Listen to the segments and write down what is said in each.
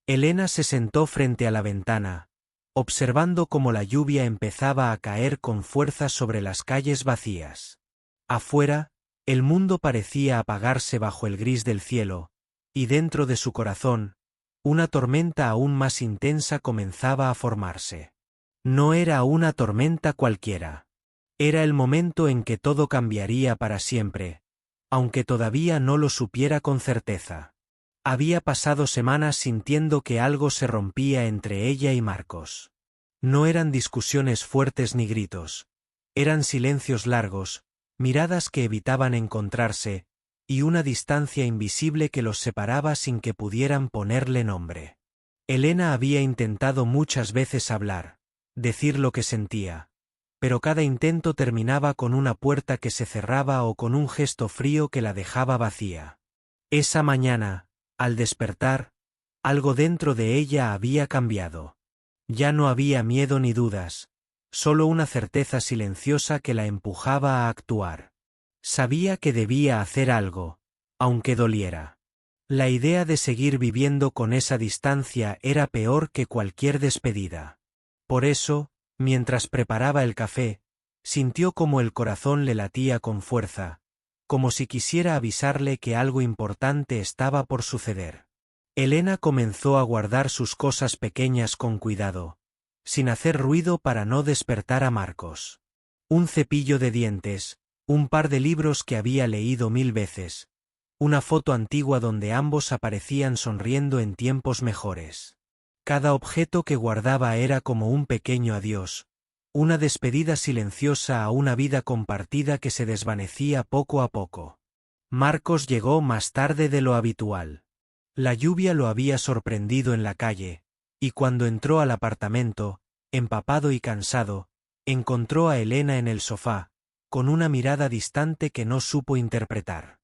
Elena se sentó frente a la ventana, observando cómo la lluvia empezaba a caer con fuerza sobre las calles vacías. Afuera, el mundo parecía apagarse bajo el gris del cielo, y dentro de su corazón, una tormenta aún más intensa comenzaba a formarse. No era una tormenta cualquiera. Era el momento en que todo cambiaría para siempre, aunque todavía no lo supiera con certeza. Había pasado semanas sintiendo que algo se rompía entre ella y Marcos. No eran discusiones fuertes ni gritos. Eran silencios largos, miradas que evitaban encontrarse, y una distancia invisible que los separaba sin que pudieran ponerle nombre. Elena había intentado muchas veces hablar, decir lo que sentía, pero cada intento terminaba con una puerta que se cerraba o con un gesto frío que la dejaba vacía. Esa mañana, al despertar, algo dentro de ella había cambiado. Ya no había miedo ni dudas, solo una certeza silenciosa que la empujaba a actuar. Sabía que debía hacer algo, aunque doliera. La idea de seguir viviendo con esa distancia era peor que cualquier despedida. Por eso, mientras preparaba el café, sintió como el corazón le latía con fuerza, como si quisiera avisarle que algo importante estaba por suceder. Elena comenzó a guardar sus cosas pequeñas con cuidado, sin hacer ruido para no despertar a Marcos. Un cepillo de dientes, un par de libros que había leído 1000 veces, una foto antigua donde ambos aparecían sonriendo en tiempos mejores. Cada objeto que guardaba era como un pequeño adiós, una despedida silenciosa a una vida compartida que se desvanecía poco a poco. Marcos llegó más tarde de lo habitual. La lluvia lo había sorprendido en la calle, y cuando entró al apartamento, empapado y cansado, encontró a Elena en el sofá, con una mirada distante que no supo interpretar.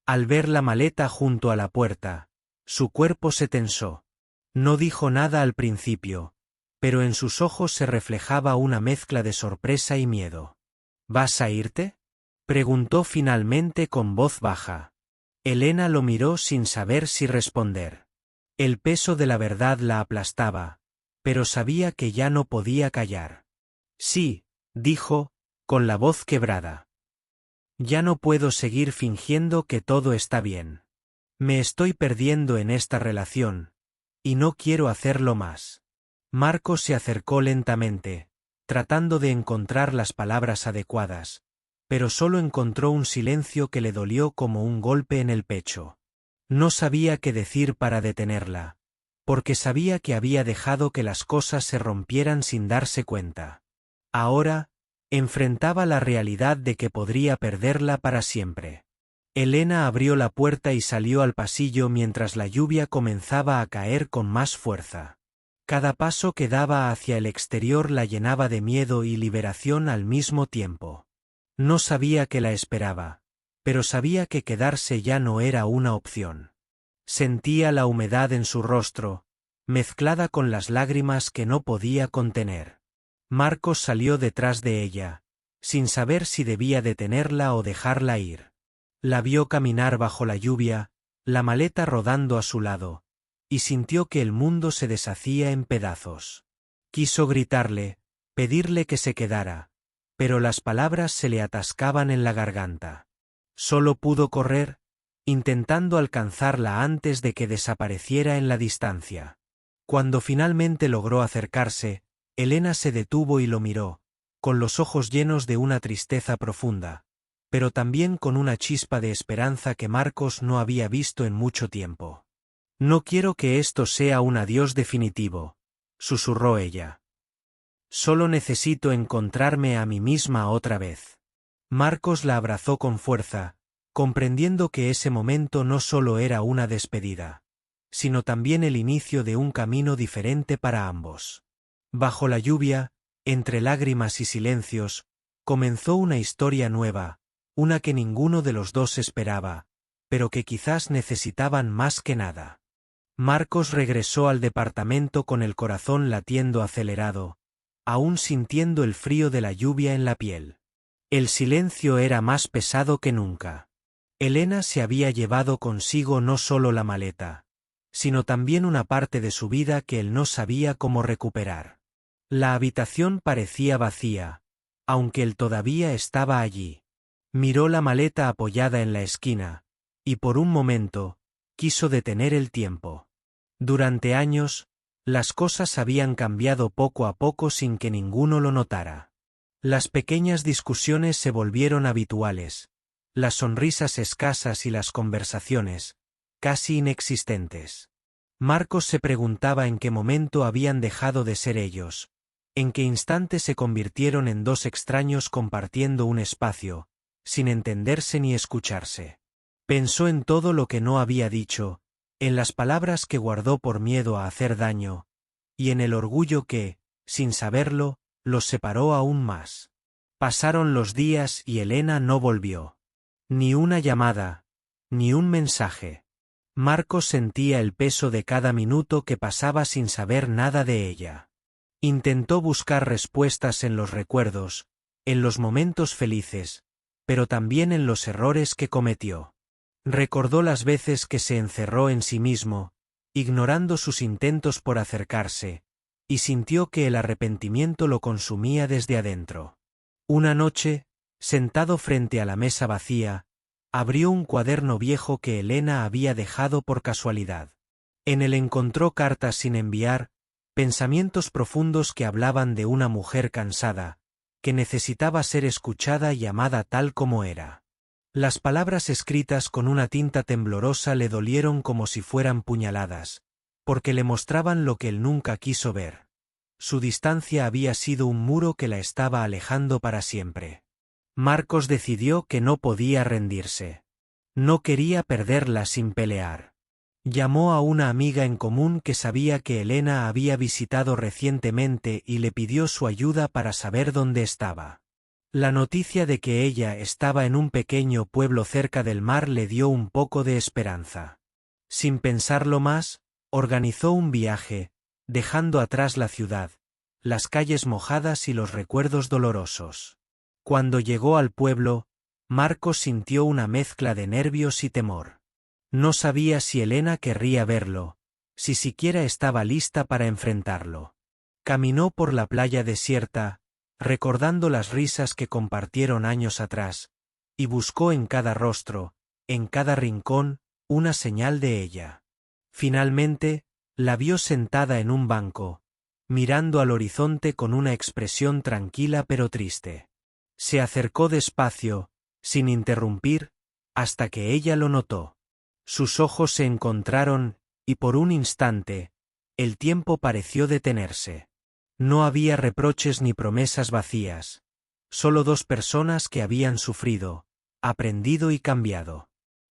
Al ver la maleta junto a la puerta, su cuerpo se tensó. No dijo nada al principio, pero en sus ojos se reflejaba una mezcla de sorpresa y miedo. ¿Vas a irte?, preguntó finalmente con voz baja. Elena lo miró sin saber si responder. El peso de la verdad la aplastaba, pero sabía que ya no podía callar. Sí, dijo, con la voz quebrada. Ya no puedo seguir fingiendo que todo está bien. Me estoy perdiendo en esta relación, y no quiero hacerlo más. Marcos se acercó lentamente, tratando de encontrar las palabras adecuadas, pero solo encontró un silencio que le dolió como un golpe en el pecho. No sabía qué decir para detenerla, porque sabía que había dejado que las cosas se rompieran sin darse cuenta. Ahora, enfrentaba la realidad de que podría perderla para siempre. Elena abrió la puerta y salió al pasillo mientras la lluvia comenzaba a caer con más fuerza. Cada paso que daba hacia el exterior la llenaba de miedo y liberación al mismo tiempo. No sabía qué la esperaba, pero sabía que quedarse ya no era una opción. Sentía la humedad en su rostro, mezclada con las lágrimas que no podía contener. Marcos salió detrás de ella, sin saber si debía detenerla o dejarla ir. La vio caminar bajo la lluvia, la maleta rodando a su lado, y sintió que el mundo se deshacía en pedazos. Quiso gritarle, pedirle que se quedara, pero las palabras se le atascaban en la garganta. Solo pudo correr, intentando alcanzarla antes de que desapareciera en la distancia. Cuando finalmente logró acercarse, Elena se detuvo y lo miró, con los ojos llenos de una tristeza profunda, pero también con una chispa de esperanza que Marcos no había visto en mucho tiempo. «No quiero que esto sea un adiós definitivo», susurró ella. «Solo necesito encontrarme a mí misma otra vez». Marcos la abrazó con fuerza, comprendiendo que ese momento no solo era una despedida, sino también el inicio de un camino diferente para ambos. Bajo la lluvia, entre lágrimas y silencios, comenzó una historia nueva, una que ninguno de los dos esperaba, pero que quizás necesitaban más que nada. Marcos regresó al departamento con el corazón latiendo acelerado, aún sintiendo el frío de la lluvia en la piel. El silencio era más pesado que nunca. Elena se había llevado consigo no solo la maleta, sino también una parte de su vida que él no sabía cómo recuperar. La habitación parecía vacía, aunque él todavía estaba allí. Miró la maleta apoyada en la esquina, y por un momento, quiso detener el tiempo. Durante años, las cosas habían cambiado poco a poco sin que ninguno lo notara. Las pequeñas discusiones se volvieron habituales, las sonrisas escasas y las conversaciones, casi inexistentes. Marcos se preguntaba en qué momento habían dejado de ser ellos, en qué instante se convirtieron en dos extraños compartiendo un espacio, sin entenderse ni escucharse. Pensó en todo lo que no había dicho, en las palabras que guardó por miedo a hacer daño, y en el orgullo que, sin saberlo, los separó aún más. Pasaron los días y Elena no volvió. Ni una llamada, ni un mensaje. Marcos sentía el peso de cada minuto que pasaba sin saber nada de ella. Intentó buscar respuestas en los recuerdos, en los momentos felices, pero también en los errores que cometió. Recordó las veces que se encerró en sí mismo, ignorando sus intentos por acercarse, y sintió que el arrepentimiento lo consumía desde adentro. Una noche, sentado frente a la mesa vacía, abrió un cuaderno viejo que Elena había dejado por casualidad. En él encontró cartas sin enviar, pensamientos profundos que hablaban de una mujer cansada, que necesitaba ser escuchada y amada tal como era. Las palabras escritas con una tinta temblorosa le dolieron como si fueran puñaladas, porque le mostraban lo que él nunca quiso ver. Su distancia había sido un muro que la estaba alejando para siempre. Marcos decidió que no podía rendirse. No quería perderla sin pelear. Llamó a una amiga en común que sabía que Elena había visitado recientemente y le pidió su ayuda para saber dónde estaba. La noticia de que ella estaba en un pequeño pueblo cerca del mar le dio un poco de esperanza. Sin pensarlo más, organizó un viaje, dejando atrás la ciudad, las calles mojadas y los recuerdos dolorosos. Cuando llegó al pueblo, Marcos sintió una mezcla de nervios y temor. No sabía si Elena querría verlo, si siquiera estaba lista para enfrentarlo. Caminó por la playa desierta, recordando las risas que compartieron años atrás, y buscó en cada rostro, en cada rincón, una señal de ella. Finalmente, la vio sentada en un banco, mirando al horizonte con una expresión tranquila pero triste. Se acercó despacio, sin interrumpir, hasta que ella lo notó. Sus ojos se encontraron, y por un instante, el tiempo pareció detenerse. No había reproches ni promesas vacías, solo dos personas que habían sufrido, aprendido y cambiado.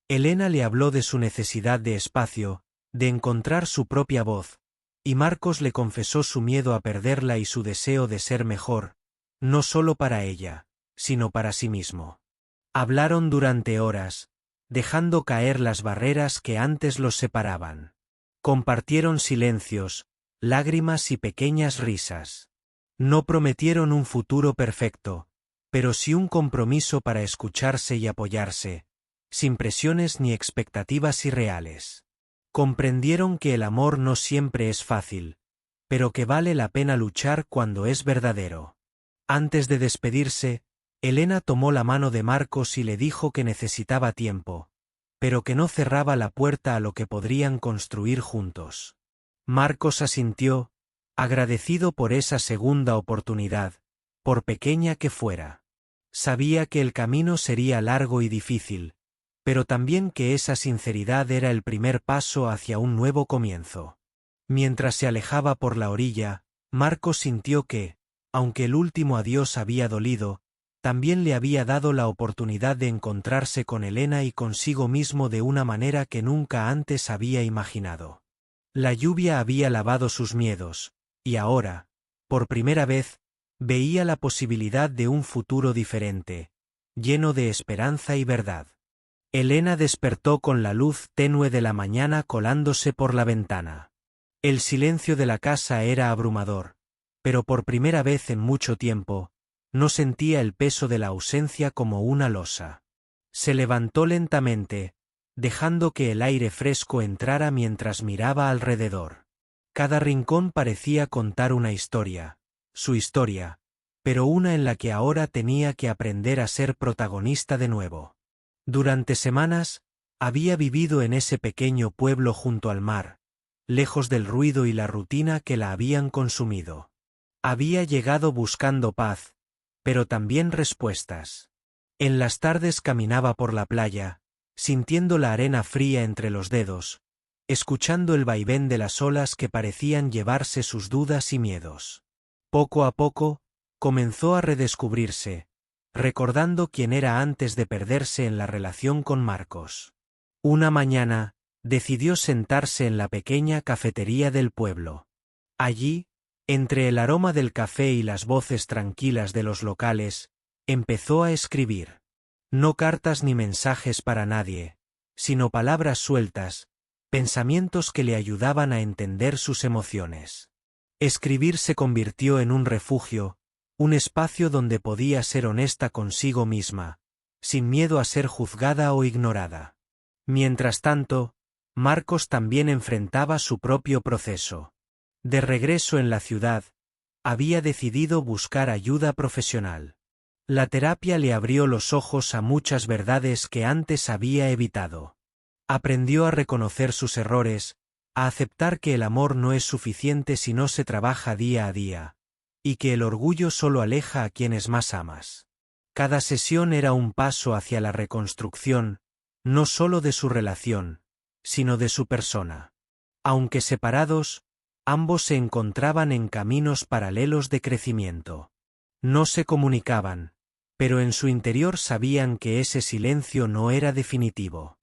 Elena le habló de su necesidad de espacio, de encontrar su propia voz, y Marcos le confesó su miedo a perderla y su deseo de ser mejor, no solo para ella, sino para sí mismo. Hablaron durante horas, dejando caer las barreras que antes los separaban. Compartieron silencios, lágrimas y pequeñas risas. No prometieron un futuro perfecto, pero sí un compromiso para escucharse y apoyarse, sin presiones ni expectativas irreales. Comprendieron que el amor no siempre es fácil, pero que vale la pena luchar cuando es verdadero. Antes de despedirse, Elena tomó la mano de Marcos y le dijo que necesitaba tiempo, pero que no cerraba la puerta a lo que podrían construir juntos. Marcos asintió, agradecido por esa segunda oportunidad, por pequeña que fuera. Sabía que el camino sería largo y difícil, pero también que esa sinceridad era el primer paso hacia un nuevo comienzo. Mientras se alejaba por la orilla, Marcos sintió que, aunque el último adiós había dolido, también le había dado la oportunidad de encontrarse con Elena y consigo mismo de una manera que nunca antes había imaginado. La lluvia había lavado sus miedos, y ahora, por primera vez, veía la posibilidad de un futuro diferente, lleno de esperanza y verdad. Elena despertó con la luz tenue de la mañana colándose por la ventana. El silencio de la casa era abrumador, pero por primera vez en mucho tiempo, no sentía el peso de la ausencia como una losa. Se levantó lentamente, dejando que el aire fresco entrara mientras miraba alrededor. Cada rincón parecía contar una historia, su historia, pero una en la que ahora tenía que aprender a ser protagonista de nuevo. Durante semanas, había vivido en ese pequeño pueblo junto al mar, lejos del ruido y la rutina que la habían consumido. Había llegado buscando paz, pero también respuestas. En las tardes caminaba por la playa, sintiendo la arena fría entre los dedos, escuchando el vaivén de las olas que parecían llevarse sus dudas y miedos. Poco a poco, comenzó a redescubrirse, recordando quién era antes de perderse en la relación con Marcos. Una mañana, decidió sentarse en la pequeña cafetería del pueblo. Allí, entre el aroma del café y las voces tranquilas de los locales, empezó a escribir. No cartas ni mensajes para nadie, sino palabras sueltas, pensamientos que le ayudaban a entender sus emociones. Escribir se convirtió en un refugio, un espacio donde podía ser honesta consigo misma, sin miedo a ser juzgada o ignorada. Mientras tanto, Marcos también enfrentaba su propio proceso. De regreso en la ciudad, había decidido buscar ayuda profesional. La terapia le abrió los ojos a muchas verdades que antes había evitado. Aprendió a reconocer sus errores, a aceptar que el amor no es suficiente si no se trabaja día a día, y que el orgullo solo aleja a quienes más amas. Cada sesión era un paso hacia la reconstrucción, no solo de su relación, sino de su persona. Aunque separados, ambos se encontraban en caminos paralelos de crecimiento. No se comunicaban, pero en su interior sabían que ese silencio no era definitivo.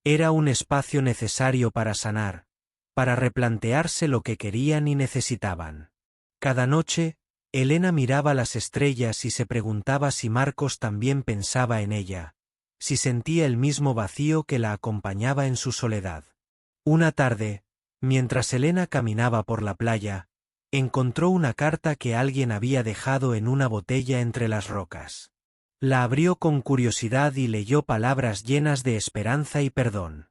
Era un espacio necesario para sanar, para replantearse lo que querían y necesitaban. Cada noche, Elena miraba las estrellas y se preguntaba si Marcos también pensaba en ella, si sentía el mismo vacío que la acompañaba en su soledad. Una tarde, mientras Elena caminaba por la playa, encontró una carta que alguien había dejado en una botella entre las rocas. La abrió con curiosidad y leyó palabras llenas de esperanza y perdón.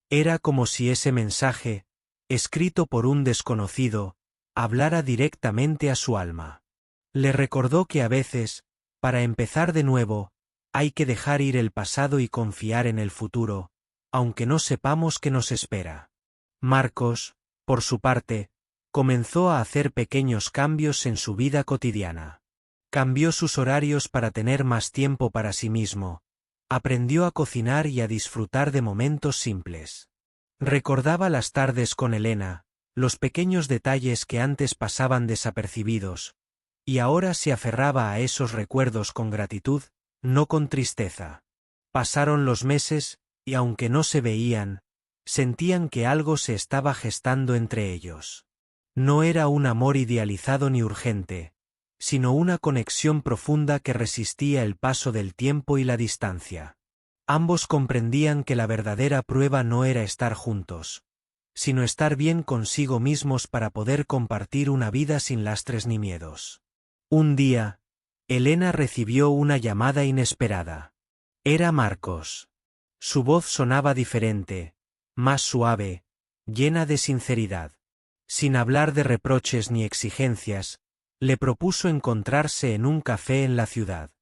Era como si ese mensaje, escrito por un desconocido, hablara directamente a su alma. Le recordó que a veces, para empezar de nuevo, hay que dejar ir el pasado y confiar en el futuro, aunque no sepamos qué nos espera. Marcos, por su parte, comenzó a hacer pequeños cambios en su vida cotidiana. Cambió sus horarios para tener más tiempo para sí mismo, aprendió a cocinar y a disfrutar de momentos simples. Recordaba las tardes con Elena, los pequeños detalles que antes pasaban desapercibidos, y ahora se aferraba a esos recuerdos con gratitud, no con tristeza. Pasaron los meses, y aunque no se veían, sentían que algo se estaba gestando entre ellos. No era un amor idealizado ni urgente, sino una conexión profunda que resistía el paso del tiempo y la distancia. Ambos comprendían que la verdadera prueba no era estar juntos, sino estar bien consigo mismos para poder compartir una vida sin lastres ni miedos. Un día, Elena recibió una llamada inesperada. Era Marcos. Su voz sonaba diferente, más suave, llena de sinceridad. Sin hablar de reproches ni exigencias, le propuso encontrarse en un café en la ciudad.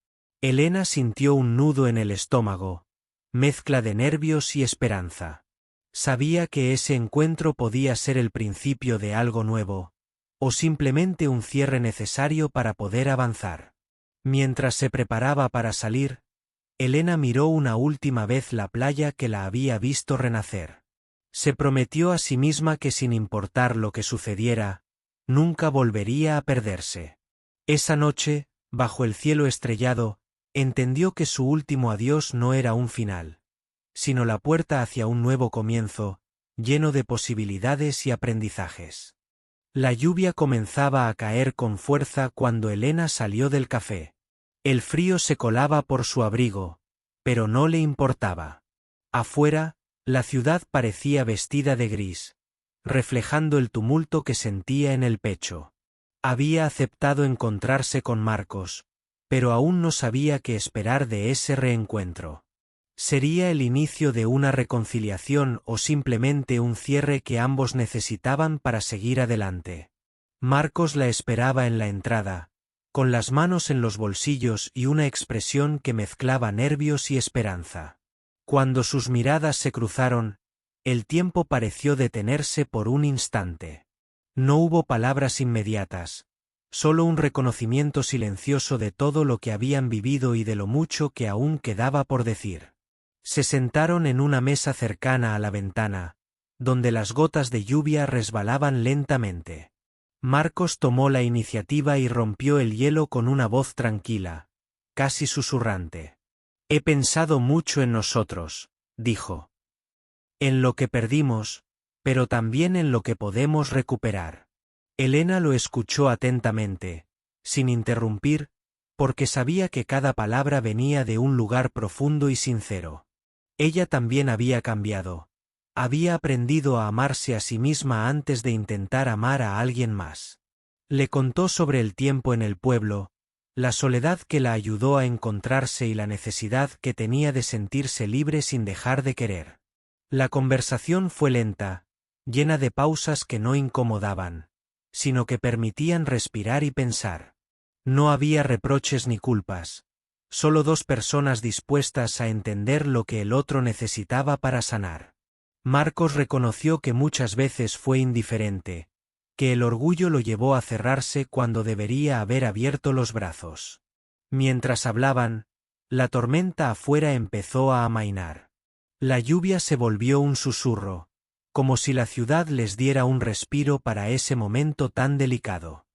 Elena sintió un nudo en el estómago, mezcla de nervios y esperanza. Sabía que ese encuentro podía ser el principio de algo nuevo, o simplemente un cierre necesario para poder avanzar. Mientras se preparaba para salir, Elena miró una última vez la playa que la había visto renacer. Se prometió a sí misma que sin importar lo que sucediera, nunca volvería a perderse. Esa noche, bajo el cielo estrellado, entendió que su último adiós no era un final, sino la puerta hacia un nuevo comienzo, lleno de posibilidades y aprendizajes. La lluvia comenzaba a caer con fuerza cuando Elena salió del café. El frío se colaba por su abrigo, pero no le importaba. Afuera, la ciudad parecía vestida de gris, reflejando el tumulto que sentía en el pecho. Había aceptado encontrarse con Marcos, pero aún no sabía qué esperar de ese reencuentro. ¿Sería el inicio de una reconciliación o simplemente un cierre que ambos necesitaban para seguir adelante? Marcos la esperaba en la entrada, con las manos en los bolsillos y una expresión que mezclaba nervios y esperanza. Cuando sus miradas se cruzaron, el tiempo pareció detenerse por un instante. No hubo palabras inmediatas, solo un reconocimiento silencioso de todo lo que habían vivido y de lo mucho que aún quedaba por decir. Se sentaron en una mesa cercana a la ventana, donde las gotas de lluvia resbalaban lentamente. Marcos tomó la iniciativa y rompió el hielo con una voz tranquila, casi susurrante. He pensado mucho en nosotros, dijo. En lo que perdimos, pero también en lo que podemos recuperar. Elena lo escuchó atentamente, sin interrumpir, porque sabía que cada palabra venía de un lugar profundo y sincero. Ella también había cambiado. Había aprendido a amarse a sí misma antes de intentar amar a alguien más. Le contó sobre el tiempo en el pueblo, la soledad que la ayudó a encontrarse y la necesidad que tenía de sentirse libre sin dejar de querer. La conversación fue lenta, llena de pausas que no incomodaban, sino que permitían respirar y pensar. No había reproches ni culpas, solo dos personas dispuestas a entender lo que el otro necesitaba para sanar. Marcos reconoció que muchas veces fue indiferente, que el orgullo lo llevó a cerrarse cuando debería haber abierto los brazos. Mientras hablaban, la tormenta afuera empezó a amainar. La lluvia se volvió un susurro, como si la ciudad les diera un respiro para ese momento tan delicado.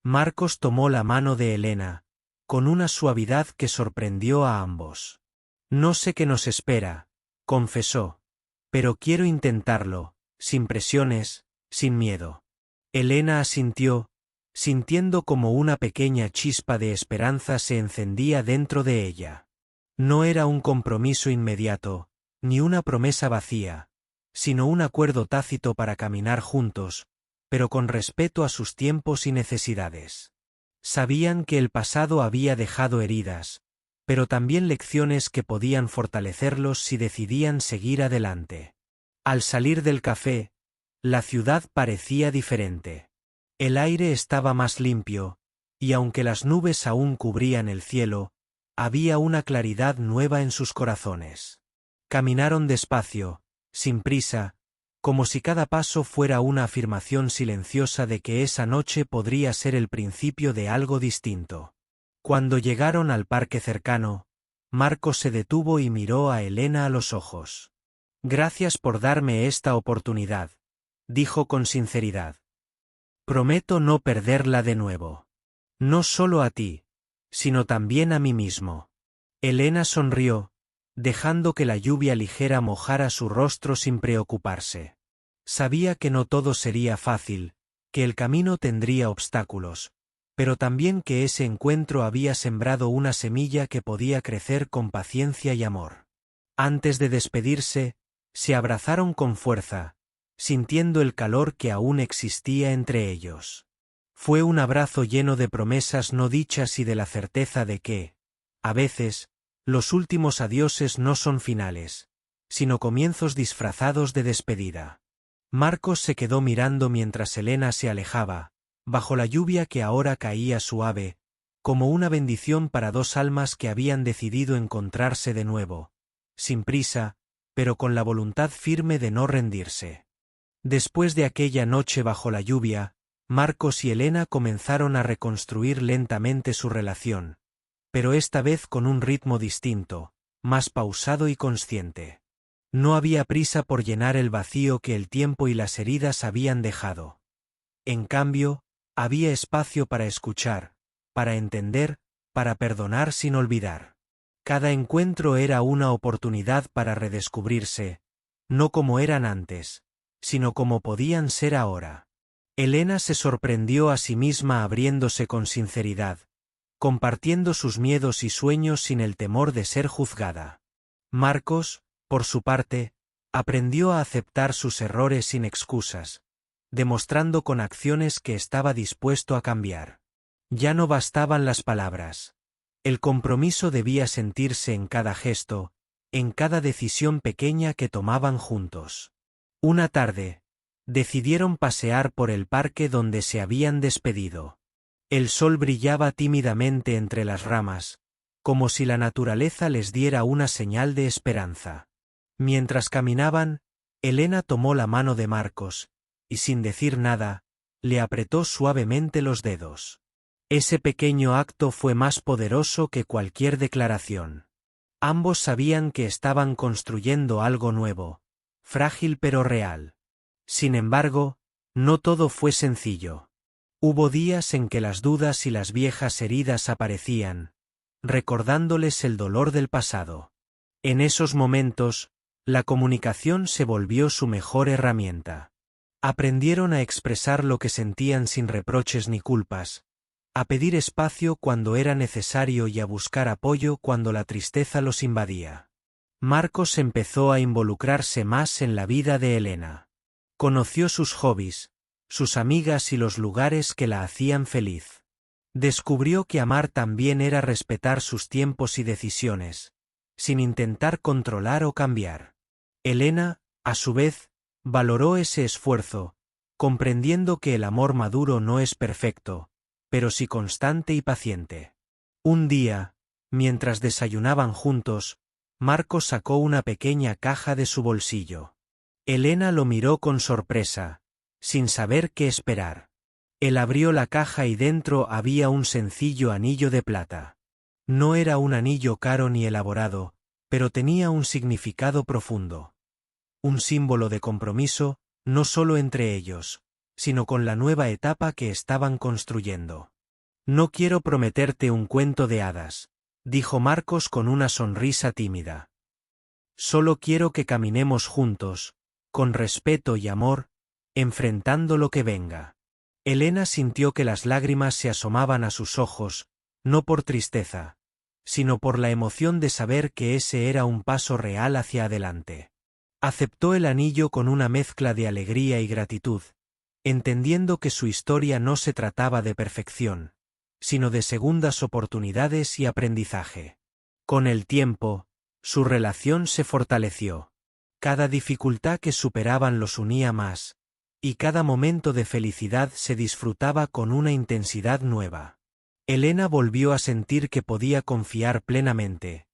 Marcos tomó la mano de Elena, con una suavidad que sorprendió a ambos. No sé qué nos espera, confesó, pero quiero intentarlo, sin presiones, sin miedo. Elena asintió, sintiendo como una pequeña chispa de esperanza se encendía dentro de ella. No era un compromiso inmediato, ni una promesa vacía, sino un acuerdo tácito para caminar juntos, pero con respeto a sus tiempos y necesidades. Sabían que el pasado había dejado heridas, pero también lecciones que podían fortalecerlos si decidían seguir adelante. Al salir del café, la ciudad parecía diferente. El aire estaba más limpio, y aunque las nubes aún cubrían el cielo, había una claridad nueva en sus corazones. Caminaron despacio, sin prisa, como si cada paso fuera una afirmación silenciosa de que esa noche podría ser el principio de algo distinto. Cuando llegaron al parque cercano, Marcos se detuvo y miró a Elena a los ojos. Gracias por darme esta oportunidad, dijo con sinceridad. Prometo no perderla de nuevo. No solo a ti, sino también a mí mismo. Elena sonrió, dejando que la lluvia ligera mojara su rostro sin preocuparse. Sabía que no todo sería fácil, que el camino tendría obstáculos, pero también que ese encuentro había sembrado una semilla que podía crecer con paciencia y amor. Antes de despedirse, se abrazaron con fuerza, sintiendo el calor que aún existía entre ellos. Fue un abrazo lleno de promesas no dichas y de la certeza de que, a veces, los últimos adioses no son finales, sino comienzos disfrazados de despedida. Marcos se quedó mirando mientras Elena se alejaba, bajo la lluvia que ahora caía suave, como una bendición para dos almas que habían decidido encontrarse de nuevo, sin prisa, pero con la voluntad firme de no rendirse. Después de aquella noche bajo la lluvia, Marcos y Elena comenzaron a reconstruir lentamente su relación, pero esta vez con un ritmo distinto, más pausado y consciente. No había prisa por llenar el vacío que el tiempo y las heridas habían dejado. En cambio, había espacio para escuchar, para entender, para perdonar sin olvidar. Cada encuentro era una oportunidad para redescubrirse, no como eran antes, sino como podían ser ahora. Elena se sorprendió a sí misma abriéndose con sinceridad, compartiendo sus miedos y sueños sin el temor de ser juzgada. Marcos, por su parte, aprendió a aceptar sus errores sin excusas, demostrando con acciones que estaba dispuesto a cambiar. Ya no bastaban las palabras. El compromiso debía sentirse en cada gesto, en cada decisión pequeña que tomaban juntos. Una tarde, decidieron pasear por el parque donde se habían despedido. El sol brillaba tímidamente entre las ramas, como si la naturaleza les diera una señal de esperanza. Mientras caminaban, Elena tomó la mano de Marcos, y sin decir nada, le apretó suavemente los dedos. Ese pequeño acto fue más poderoso que cualquier declaración. Ambos sabían que estaban construyendo algo nuevo, frágil pero real. Sin embargo, no todo fue sencillo. Hubo días en que las dudas y las viejas heridas aparecían, recordándoles el dolor del pasado. En esos momentos, la comunicación se volvió su mejor herramienta. Aprendieron a expresar lo que sentían sin reproches ni culpas, a pedir espacio cuando era necesario y a buscar apoyo cuando la tristeza los invadía. Marcos empezó a involucrarse más en la vida de Elena. Conoció sus hobbies, sus amigas y los lugares que la hacían feliz. Descubrió que amar también era respetar sus tiempos y decisiones, sin intentar controlar o cambiar. Elena, a su vez, valoró ese esfuerzo, comprendiendo que el amor maduro no es perfecto, pero sí constante y paciente. Un día, mientras desayunaban juntos, Marcos sacó una pequeña caja de su bolsillo. Elena lo miró con sorpresa, sin saber qué esperar. Él abrió la caja y dentro había un sencillo anillo de plata. No era un anillo caro ni elaborado, pero tenía un significado profundo. Un símbolo de compromiso, no solo entre ellos, sino con la nueva etapa que estaban construyendo. No quiero prometerte un cuento de hadas, dijo Marcos con una sonrisa tímida. Solo quiero que caminemos juntos, con respeto y amor, enfrentando lo que venga. Elena sintió que las lágrimas se asomaban a sus ojos, no por tristeza, sino por la emoción de saber que ese era un paso real hacia adelante. Aceptó el anillo con una mezcla de alegría y gratitud, entendiendo que su historia no se trataba de perfección, sino de segundas oportunidades y aprendizaje. Con el tiempo, su relación se fortaleció. Cada dificultad que superaban los unía más, y cada momento de felicidad se disfrutaba con una intensidad nueva. Elena volvió a sentir que podía confiar plenamente,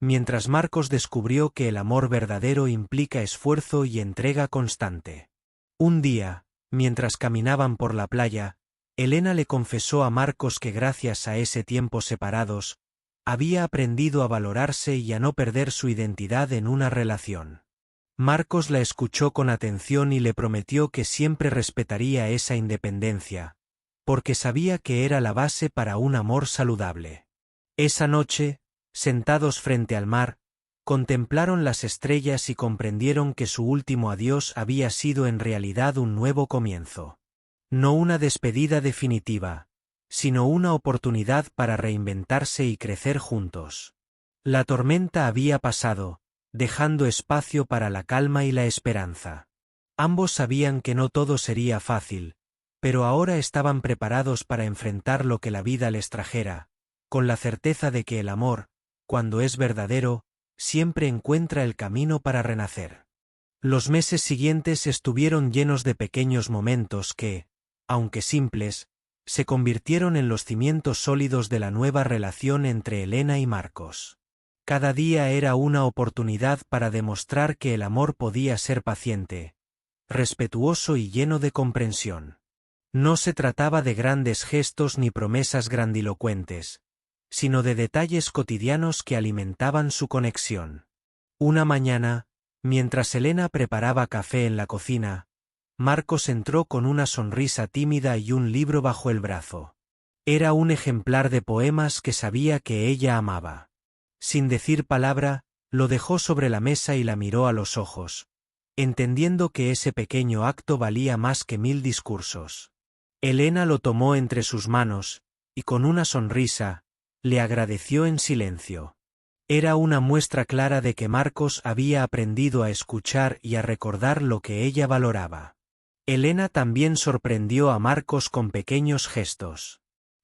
mientras Marcos descubrió que el amor verdadero implica esfuerzo y entrega constante. Un día, mientras caminaban por la playa, Elena le confesó a Marcos que gracias a ese tiempo separados, había aprendido a valorarse y a no perder su identidad en una relación. Marcos la escuchó con atención y le prometió que siempre respetaría esa independencia, porque sabía que era la base para un amor saludable. Esa noche, sentados frente al mar, contemplaron las estrellas y comprendieron que su último adiós había sido en realidad un nuevo comienzo. No una despedida definitiva, sino una oportunidad para reinventarse y crecer juntos. La tormenta había pasado, dejando espacio para la calma y la esperanza. Ambos sabían que no todo sería fácil, pero ahora estaban preparados para enfrentar lo que la vida les trajera, con la certeza de que el amor, cuando es verdadero, siempre encuentra el camino para renacer. Los meses siguientes estuvieron llenos de pequeños momentos que, aunque simples, se convirtieron en los cimientos sólidos de la nueva relación entre Elena y Marcos. Cada día era una oportunidad para demostrar que el amor podía ser paciente, respetuoso y lleno de comprensión. No se trataba de grandes gestos ni promesas grandilocuentes, sino de detalles cotidianos que alimentaban su conexión. Una mañana, mientras Elena preparaba café en la cocina, Marcos entró con una sonrisa tímida y un libro bajo el brazo. Era un ejemplar de poemas que sabía que ella amaba. Sin decir palabra, lo dejó sobre la mesa y la miró a los ojos, entendiendo que ese pequeño acto valía más que 1000 discursos. Elena lo tomó entre sus manos, y con una sonrisa, le agradeció en silencio. Era una muestra clara de que Marcos había aprendido a escuchar y a recordar lo que ella valoraba. Elena también sorprendió a Marcos con pequeños gestos.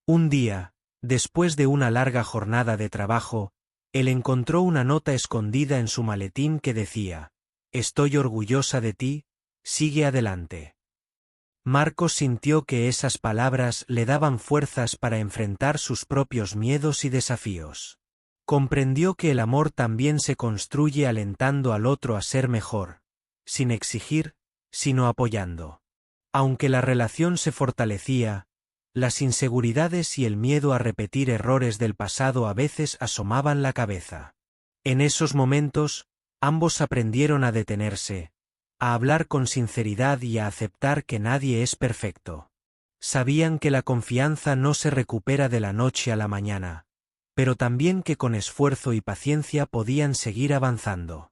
Un día, después de una larga jornada de trabajo, Él encontró una nota escondida en su maletín que decía: «Estoy orgullosa de ti, sigue adelante». Marcos sintió que esas palabras le daban fuerzas para enfrentar sus propios miedos y desafíos. Comprendió que el amor también se construye alentando al otro a ser mejor, sin exigir, sino apoyando. Aunque la relación se fortalecía, las inseguridades y el miedo a repetir errores del pasado a veces asomaban la cabeza. En esos momentos, ambos aprendieron a detenerse, a hablar con sinceridad y a aceptar que nadie es perfecto. Sabían que la confianza no se recupera de la noche a la mañana, pero también que con esfuerzo y paciencia podían seguir avanzando.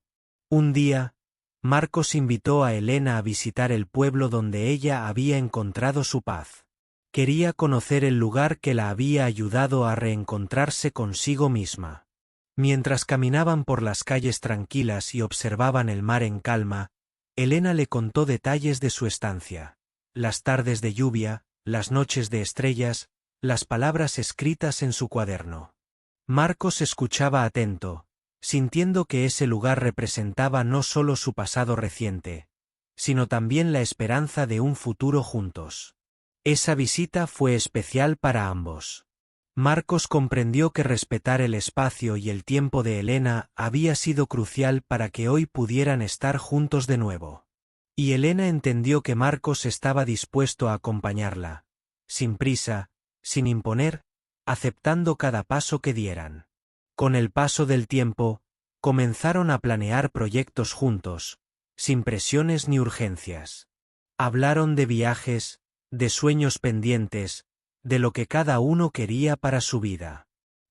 Un día, Marcos invitó a Elena a visitar el pueblo donde ella había encontrado su paz. Quería conocer el lugar que la había ayudado a reencontrarse consigo misma. Mientras caminaban por las calles tranquilas y observaban el mar en calma, Elena le contó detalles de su estancia: las tardes de lluvia, las noches de estrellas, las palabras escritas en su cuaderno. Marcos escuchaba atento, sintiendo que ese lugar representaba no solo su pasado reciente, sino también la esperanza de un futuro juntos. Esa visita fue especial para ambos. Marcos comprendió que respetar el espacio y el tiempo de Elena había sido crucial para que hoy pudieran estar juntos de nuevo. Y Elena entendió que Marcos estaba dispuesto a acompañarla, sin prisa, sin imponer, aceptando cada paso que dieran. Con el paso del tiempo, comenzaron a planear proyectos juntos, sin presiones ni urgencias. Hablaron de viajes, de sueños pendientes, de lo que cada uno quería para su vida.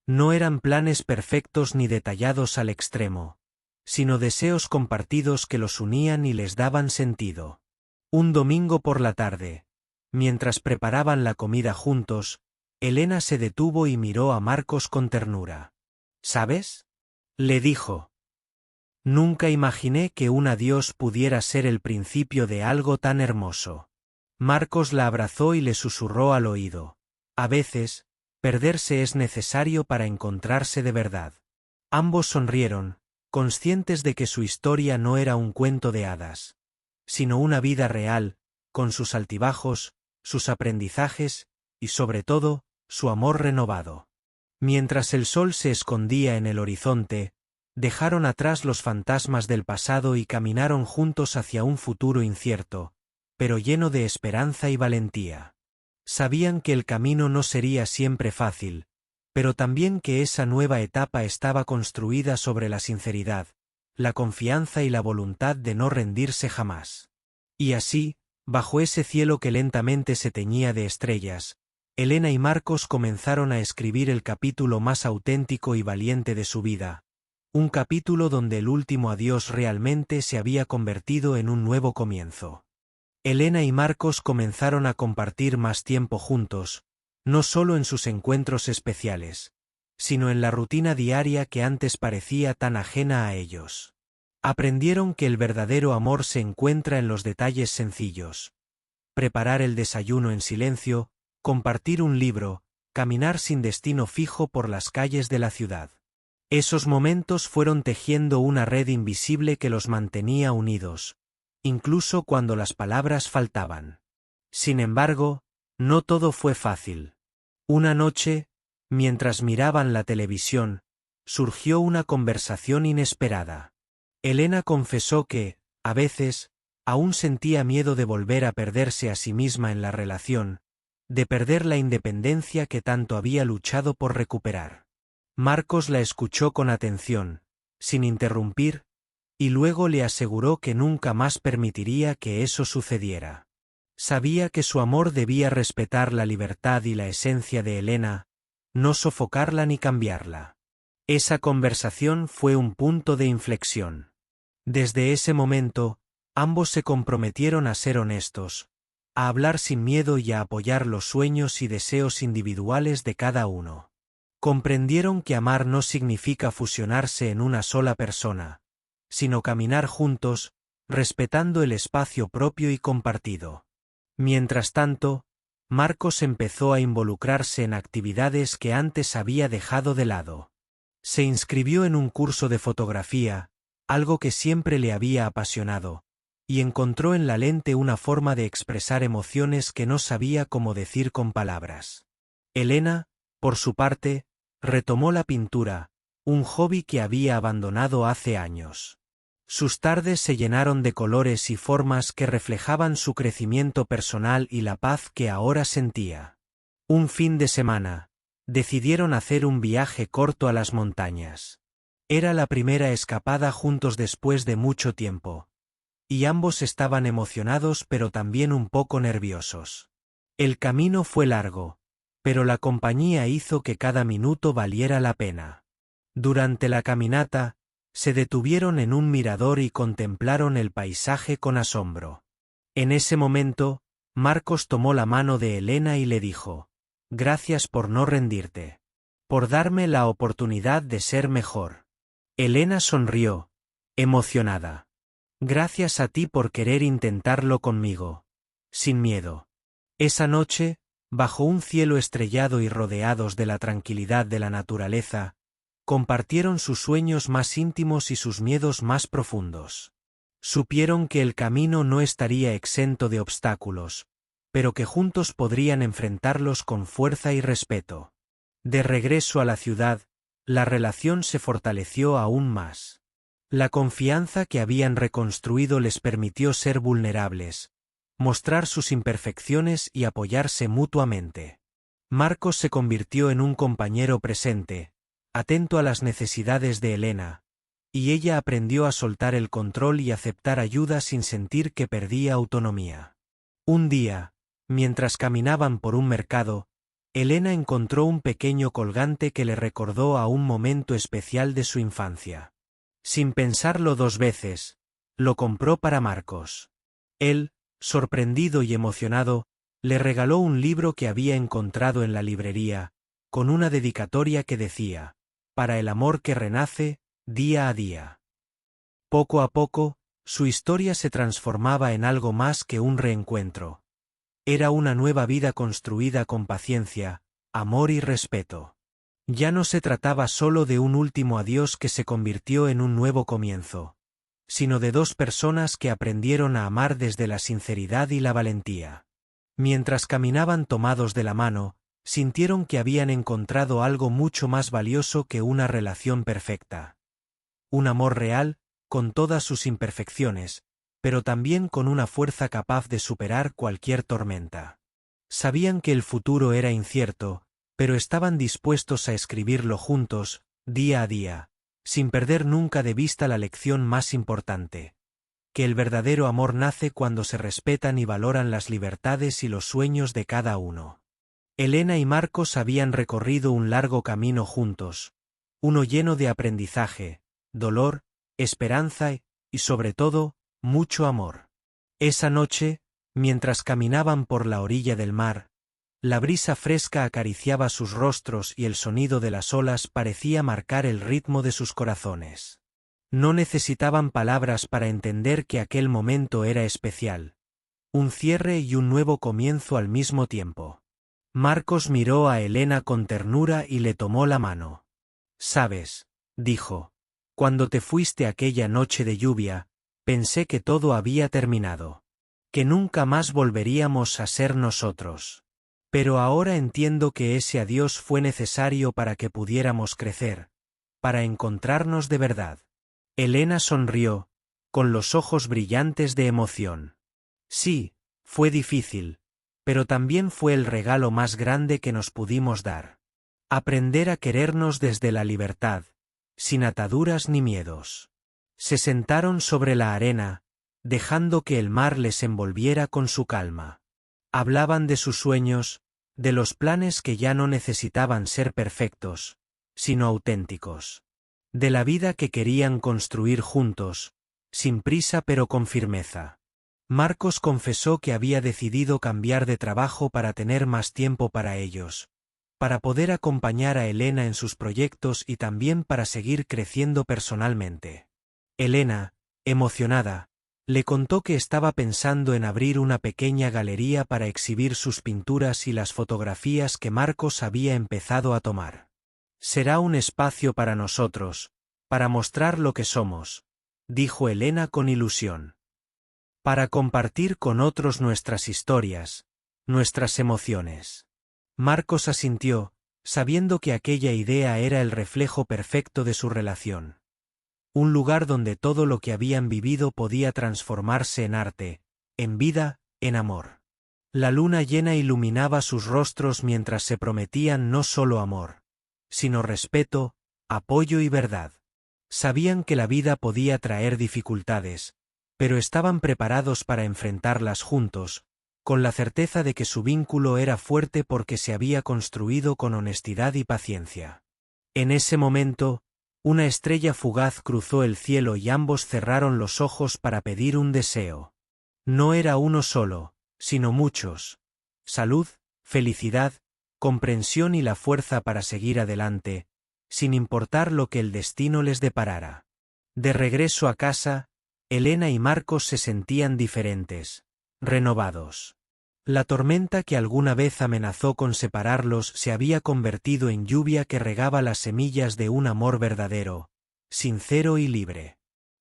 No eran planes perfectos ni detallados al extremo, sino deseos compartidos que los unían y les daban sentido. Un domingo por la tarde, mientras preparaban la comida juntos, Elena se detuvo y miró a Marcos con ternura. «¿Sabes?», le dijo. «Nunca imaginé que un adiós pudiera ser el principio de algo tan hermoso». Marcos la abrazó y le susurró al oído: «A veces, perderse es necesario para encontrarse de verdad». Ambos sonrieron, conscientes de que su historia no era un cuento de hadas, sino una vida real, con sus altibajos, sus aprendizajes, y sobre todo, su amor renovado. Mientras el sol se escondía en el horizonte, dejaron atrás los fantasmas del pasado y caminaron juntos hacia un futuro incierto, pero lleno de esperanza y valentía. Sabían que el camino no sería siempre fácil, pero también que esa nueva etapa estaba construida sobre la sinceridad, la confianza y la voluntad de no rendirse jamás. Y así, bajo ese cielo que lentamente se teñía de estrellas, Elena y Marcos comenzaron a escribir el capítulo más auténtico y valiente de su vida, un capítulo donde el último adiós realmente se había convertido en un nuevo comienzo. Elena y Marcos comenzaron a compartir más tiempo juntos, no solo en sus encuentros especiales, sino en la rutina diaria que antes parecía tan ajena a ellos. Aprendieron que el verdadero amor se encuentra en los detalles sencillos: preparar el desayuno en silencio, compartir un libro, caminar sin destino fijo por las calles de la ciudad. Esos momentos fueron tejiendo una red invisible que los mantenía unidos, incluso cuando las palabras faltaban. Sin embargo, no todo fue fácil. Una noche, mientras miraban la televisión, surgió una conversación inesperada. Elena confesó que, a veces, aún sentía miedo de volver a perderse a sí misma en la relación, de perder la independencia que tanto había luchado por recuperar. Marcos la escuchó con atención, sin interrumpir, y luego le aseguró que nunca más permitiría que eso sucediera. Sabía que su amor debía respetar la libertad y la esencia de Elena, no sofocarla ni cambiarla. Esa conversación fue un punto de inflexión. Desde ese momento, ambos se comprometieron a ser honestos, a hablar sin miedo y a apoyar los sueños y deseos individuales de cada uno. Comprendieron que amar no significa fusionarse en una sola persona, sino caminar juntos, respetando el espacio propio y compartido. Mientras tanto, Marcos empezó a involucrarse en actividades que antes había dejado de lado. Se inscribió en un curso de fotografía, algo que siempre le había apasionado, y encontró en la lente una forma de expresar emociones que no sabía cómo decir con palabras. Elena, por su parte, retomó la pintura, un hobby que había abandonado hace años. Sus tardes se llenaron de colores y formas que reflejaban su crecimiento personal y la paz que ahora sentía. Un fin de semana, decidieron hacer un viaje corto a las montañas. Era la primera escapada juntos después de mucho tiempo. Y ambos estaban emocionados pero también un poco nerviosos. El camino fue largo, pero la compañía hizo que cada minuto valiera la pena. Durante la caminata, se detuvieron en un mirador y contemplaron el paisaje con asombro. En ese momento, Marcos tomó la mano de Elena y le dijo: «Gracias por no rendirte. Por darme la oportunidad de ser mejor». Elena sonrió, emocionada. «Gracias a ti por querer intentarlo conmigo. Sin miedo». Esa noche, bajo un cielo estrellado y rodeados de la tranquilidad de la naturaleza, compartieron sus sueños más íntimos y sus miedos más profundos. Supieron que el camino no estaría exento de obstáculos, pero que juntos podrían enfrentarlos con fuerza y respeto. De regreso a la ciudad, la relación se fortaleció aún más. La confianza que habían reconstruido les permitió ser vulnerables, mostrar sus imperfecciones y apoyarse mutuamente. Marcos se convirtió en un compañero presente, atento a las necesidades de Elena, y ella aprendió a soltar el control y aceptar ayuda sin sentir que perdía autonomía. Un día, mientras caminaban por un mercado, Elena encontró un pequeño colgante que le recordó a un momento especial de su infancia. Sin pensarlo dos veces, lo compró para Marcos. Él, sorprendido y emocionado, le regaló un libro que había encontrado en la librería, con una dedicatoria que decía: «Para el amor que renace, día a día». Poco a poco, su historia se transformaba en algo más que un reencuentro. Era una nueva vida construida con paciencia, amor y respeto. Ya no se trataba solo de un último adiós que se convirtió en un nuevo comienzo, sino de dos personas que aprendieron a amar desde la sinceridad y la valentía. Mientras caminaban tomados de la mano, sintieron que habían encontrado algo mucho más valioso que una relación perfecta. Un amor real, con todas sus imperfecciones, pero también con una fuerza capaz de superar cualquier tormenta. Sabían que el futuro era incierto, pero estaban dispuestos a escribirlo juntos, día a día, sin perder nunca de vista la lección más importante: que el verdadero amor nace cuando se respetan y valoran las libertades y los sueños de cada uno. Elena y Marcos habían recorrido un largo camino juntos, uno lleno de aprendizaje, dolor, esperanza y, sobre todo, mucho amor. Esa noche, mientras caminaban por la orilla del mar, la brisa fresca acariciaba sus rostros y el sonido de las olas parecía marcar el ritmo de sus corazones. No necesitaban palabras para entender que aquel momento era especial, un cierre y un nuevo comienzo al mismo tiempo. Marcos miró a Elena con ternura y le tomó la mano. «Sabes», dijo, «cuando te fuiste aquella noche de lluvia, pensé que todo había terminado, que nunca más volveríamos a ser nosotros. Pero ahora entiendo que ese adiós fue necesario para que pudiéramos crecer, para encontrarnos de verdad». Elena sonrió, con los ojos brillantes de emoción. «Sí, fue difícil, pero también fue el regalo más grande que nos pudimos dar. Aprender a querernos desde la libertad, sin ataduras ni miedos». Se sentaron sobre la arena, dejando que el mar les envolviera con su calma. Hablaban de sus sueños, de los planes que ya no necesitaban ser perfectos, sino auténticos. De la vida que querían construir juntos, sin prisa pero con firmeza. Marcos confesó que había decidido cambiar de trabajo para tener más tiempo para ellos, para poder acompañar a Elena en sus proyectos y también para seguir creciendo personalmente. Elena, emocionada, le contó que estaba pensando en abrir una pequeña galería para exhibir sus pinturas y las fotografías que Marcos había empezado a tomar. Será un espacio para nosotros, para mostrar lo que somos, dijo Elena con ilusión. Para compartir con otros nuestras historias, nuestras emociones. Marcos asintió, sabiendo que aquella idea era el reflejo perfecto de su relación. Un lugar donde todo lo que habían vivido podía transformarse en arte, en vida, en amor. La luna llena iluminaba sus rostros mientras se prometían no solo amor, sino respeto, apoyo y verdad. Sabían que la vida podía traer dificultades, pero estaban preparados para enfrentarlas juntos, con la certeza de que su vínculo era fuerte porque se había construido con honestidad y paciencia. En ese momento, una estrella fugaz cruzó el cielo y ambos cerraron los ojos para pedir un deseo. No era uno solo, sino muchos. Salud, felicidad, comprensión y la fuerza para seguir adelante, sin importar lo que el destino les deparara. De regreso a casa, Elena y Marcos se sentían diferentes, renovados. La tormenta que alguna vez amenazó con separarlos se había convertido en lluvia que regaba las semillas de un amor verdadero, sincero y libre.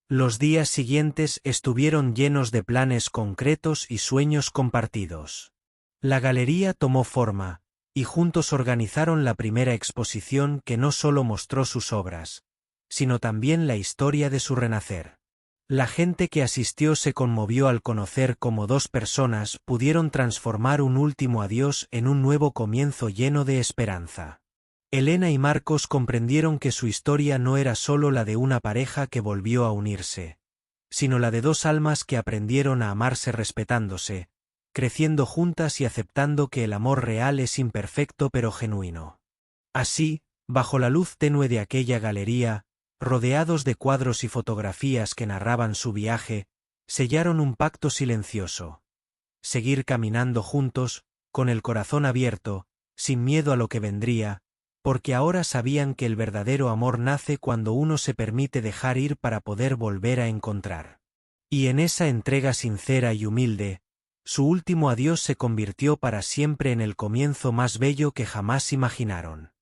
Los días siguientes estuvieron llenos de planes concretos y sueños compartidos. La galería tomó forma, y juntos organizaron la primera exposición que no solo mostró sus obras, sino también la historia de su renacer. La gente que asistió se conmovió al conocer cómo dos personas pudieron transformar un último adiós en un nuevo comienzo lleno de esperanza. Elena y Marcos comprendieron que su historia no era solo la de una pareja que volvió a unirse, sino la de dos almas que aprendieron a amarse respetándose, creciendo juntas y aceptando que el amor real es imperfecto pero genuino. Así, bajo la luz tenue de aquella galería, rodeados de cuadros y fotografías que narraban su viaje, sellaron un pacto silencioso. Seguir caminando juntos, con el corazón abierto, sin miedo a lo que vendría, porque ahora sabían que el verdadero amor nace cuando uno se permite dejar ir para poder volver a encontrar. Y en esa entrega sincera y humilde, su último adiós se convirtió para siempre en el comienzo más bello que jamás imaginaron.